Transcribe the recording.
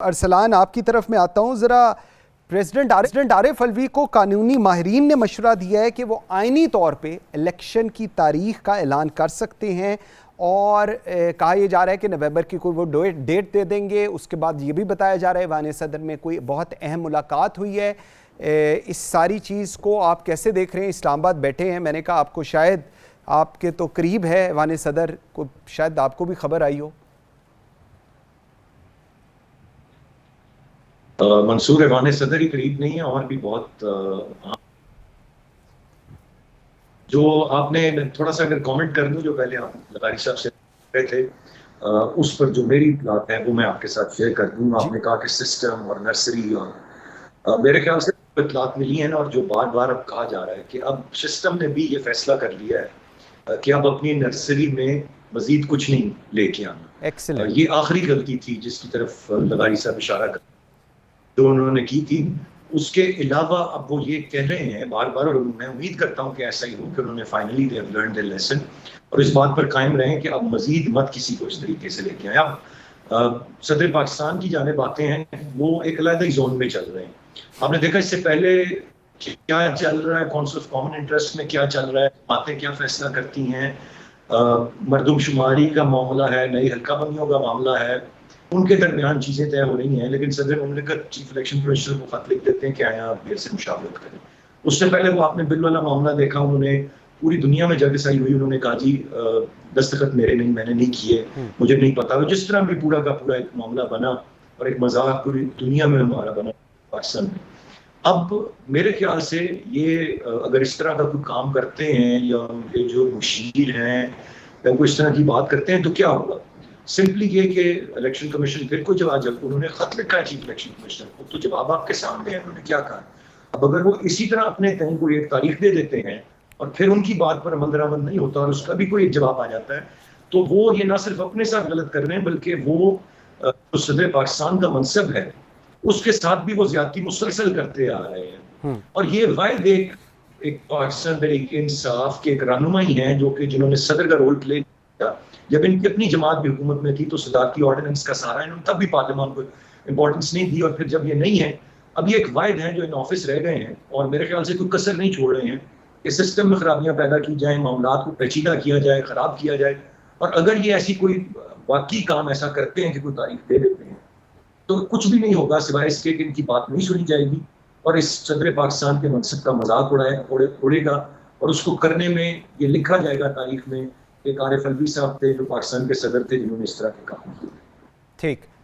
ارسلان آپ کی طرف میں آتا ہوں ذرا. پریزیڈنٹ عارف الوی کو قانونی ماہرین نے مشورہ دیا ہے کہ وہ آئینی طور پہ الیکشن کی تاریخ کا اعلان کر سکتے ہیں اور کہا یہ جا رہا ہے کہ نومبر کی کوئی وہ ڈیٹ دے دیں گے. اس کے بعد یہ بھی بتایا جا رہا ہے ایوان صدر میں کوئی بہت اہم ملاقات ہوئی ہے. اس ساری چیز کو آپ کیسے دیکھ رہے ہیں؟ اسلام آباد بیٹھے ہیں، میں نے کہا آپ کو شاید آپ کے تو قریب ہے ایوان صدر کو، شاید آپ کو بھی خبر آئی ہو. منصور ایوان صدر ہی قریب نہیں ہے اور بھی بہت جو آپ نے تھوڑا سا اگر کامنٹ کر دوں جو پہلے آپ لغاری صاحب سے رہے تھے اس پر جو میری بات ہے وہ میں آپ کے ساتھ شیئر کر دوں. آپ نے کہا کہ سسٹم اور نرسری اور میرے خیال سے اطلاعات ملی ہیں اور جو بار بار اب کہا جا رہا ہے کہ اب سسٹم نے بھی یہ فیصلہ کر لیا ہے کہ اب اپنی نرسری میں مزید کچھ نہیں لے کے آنا. یہ آخری غلطی تھی جس کی طرف لغاری صاحب اشارہ کر جو انہوں نے کی تھی. اس کے علاوہ اب وہ یہ کہہ رہے ہیں بار بار، اور میں امید کرتا ہوں کہ ایسا ہی ہو کہ انہوں نے finally they have learned their lesson اور اس بات پر قائم رہیں کہ اب مزید مت کسی کو اس طریقے سے لے کے آئیں. اب صدر پاکستان کی جانب آتے ہیں وہ ایک علیحدہ زون میں چل رہے ہیں. آپ نے دیکھا اس سے پہلے کیا چل رہا ہے، کونسل آف کامن انٹرسٹ میں کیا چل رہا ہے، باتیں کیا فیصلہ کرتی ہیں، مردم شماری کا معاملہ ہے، نئی حلقہ بندیوں کا معاملہ ہے، ان کے درمیان چیزیں طے ہو رہی ہیں. لیکن صدر مملکت چیف الیکشن کمشنر کو خط لکھ دیتے ہیں کہ آئیں آپ دیر سے مشاورت کریں. اس سے پہلے وہ آپ نے بل والا معاملہ دیکھا، انہوں نے پوری دنیا میں جب رسائی ہوئی انہوں نے کہا جی دستخط میرے نہیں، میں نے نہیں کیے، مجھے نہیں پتا. جس طرح بھی پورا کا پورا ایک معاملہ بنا اور ایک مذاق پوری دنیا میں ہمارا بنا پاکستان میں. اب میرے خیال سے یہ اگر اس طرح کا کوئی کام کرتے ہیں یا ان کے جو مشیر ہیں یا کوئی اس طرح کی بات کرتے ہیں تو کیا ہوگا؟ سمپلی یہ کہ الیکشن کمیشن پھر کو جب انہوں نے خط لکھا ہے چیف الیکشن کمشنر کو تو جواب آپ کے سامنے ہے انہوں نے کیا کہا. اب اگر وہ اسی طرح اپنے تئیں کوئی ایک تاریخ دے دیتے ہیں اور پھر ان کی بات پر عمل درآمد نہیں ہوتا اور اس کا بھی کوئی ایک جواب آ جاتا ہے تو وہ یہ نہ صرف اپنے ساتھ غلط کر رہے ہیں بلکہ وہ جو صدر پاکستان کا منصب ہے اس کے ساتھ بھی وہ زیادتی مسلسل کرتے آ رہے ہیں. اور یہ واحد ایک پاکستان ایک انصاف کے ایک رہنمائی ہیں جو کہ جنہوں نے صدر کا رول پلے کیا. جب ان کی اپنی جماعت بھی حکومت میں تھی تو صدارتی آرڈیننس کا سہارا انہوں نے تب بھی پارلیمان کو امپورٹنس نہیں دی، اور پھر جب یہ نہیں ہے اب یہ ایک واحد ہیں جو ان آفس رہ گئے ہیں اور میرے خیال سے کوئی کسر نہیں چھوڑ رہے ہیں کہ سسٹم میں خرابیاں پیدا کی جائیں، معاملات کو پیچیدہ کیا جائے، خراب کیا جائے. اور اگر یہ ایسی کوئی واقعی کام ایسا کرتے ہیں کہ کوئی تاریخ دے دیتے ہیں تو کچھ بھی نہیں ہوگا سوائے اس کے کہ ان کی بات نہیں سنی جائے گی اور اس صدر پاکستان کے منصب کا مذاق اڑے گا اور اس کو کرنے میں یہ لکھا جائے گا تاریخ میں کہ عارف الوی صاحب تھے جو پاکستان کے صدر تھے جنہوں نے اس طرح کے کام کیے. ٹھیک.